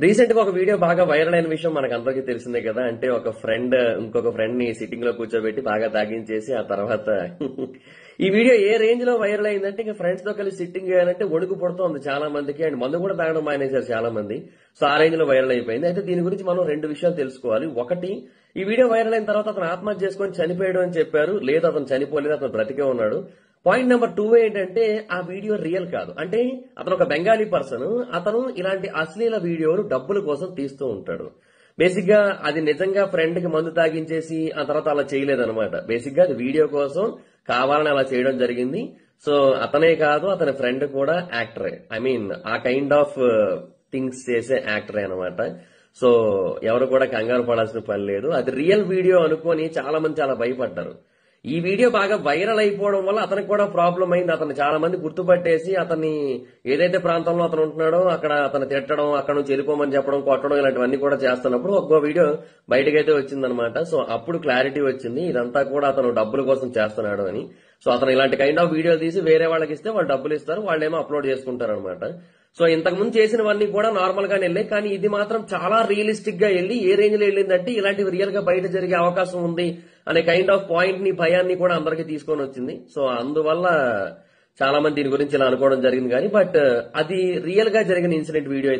Recent గా ఒక video బాగా వైరల్ అయిన విషయం మనకు అందరికీ తెలిసిందే కదా. అంటే ఒక ఫ్రెండ్ ఇంకొక ఫ్రెండ్ ని సిట్టింగ్ లో కూర్చోబెట్టి బాగా తాగించేసి ఆ తర్వాత ఈ వీడియో ఏ రేంజ్ లో వైరల్ అయిందంటే ఇంకా ఫ్రెండ్స్ తో కలిసి సిట్టింగ్ చేయాలంటే ఒడుకు పుడుతోంది చాలా మందికి. అండ్ మందు కూడా తాగడం మానేశారు చాలా మంది. సో ఆ రేంజ్ లో వైరల్ అయిపోయింది. అయితే దీని గురించి మనం రెండు విషయాలు తెలుసుకోవాలి. ఒకటి, ఈ వీడియో వైరల్ అయిన తర్వాత అతను ఆత్మహత్య చేసుకొని చనిపోయాడు అని చెప్పారు. లేదు, అతను చనిపోలేదు, అతను బ్రతికే ఉన్నాడు. పాయింట్ నెంబర్ 2 ఏంటంటే ఆ వీడియో రియల్ కాదు. అంటే అతను ఒక బెంగాలీ పర్సన్. అతను ఇలాంటి అశ్లీల వీడియోలు డబ్బుల కోసం తీస్తూ ఉంటాడు. బేసిక్ గా అది నిజంగా ఫ్రెండ్ కి మందు తాగించేసి ఆ తర్వాత అలా చేయలేదన్నమాట. బేసిక్ గా అది వీడియో కోసం కావాలని అలా చేయడం జరిగింది. సో అతనే కాదు, అతని ఫ్రెండ్ కూడా యాక్టరే. ఐ మీన్ ఆ కైండ్ ఆఫ్ థింగ్స్ చేసే యాక్టరే అనమాట. సో ఎవరు కూడా కంగారు పడాల్సిన పని లేదు. అది రియల్ వీడియో అనుకొని చాలా మంది చాలా భయపడ్డారు. ఈ వీడియో బాగా వైరల్ అయిపోవడం వల్ల అతనికి కూడా ప్రాబ్లం అయింది. అతను చాలా మంది గుర్తుపట్టేసి అతన్ని ఏదైతే ప్రాంతంలో అతను ఉంటున్నాడో అక్కడ అతను తిట్టడం, అక్కడ నుంచి వెళ్ళిపోమని చెప్పడం, కొట్టడం ఇలాంటివన్నీ కూడా చేస్తున్నప్పుడు ఒక్కో వీడియో బయటకైతే వచ్చిందనమాట. సో అప్పుడు క్లారిటీ వచ్చింది ఇదంతా కూడా అతను డబ్బుల కోసం చేస్తున్నాడు అని. సో అతను ఇలాంటి కైండ్ ఆఫ్ వీడియో తీసి వేరే వాళ్ళకి ఇస్తే వాళ్ళు డబ్బులు ఇస్తారు, వాళ్ళేమో అప్లోడ్ చేసుకుంటారు అనమాట. సో ఇంతకు ముందు చేసినవన్నీ కూడా నార్మల్ గానే వెళ్ళాయి, కానీ ఇది మాత్రం చాలా రియలిస్టిక్ గా వెళ్ళి ఏ రేంజ్ లో వెళ్ళిందంటే ఇలాంటివి రియల్ గా బయట జరిగే అవకాశం ఉంది అనే కైండ్ ఆఫ్ పాయింట్ ని, భయాన్ని కూడా అందరికీ తీసుకొని వచ్చింది. సో అందువల్ల చాలా మంది దీని గురించి ఇలా అనుకోవడం జరిగింది. కానీ బట్ అది రియల్ గా జరిగిన ఇన్సిడెంట్ వీడియో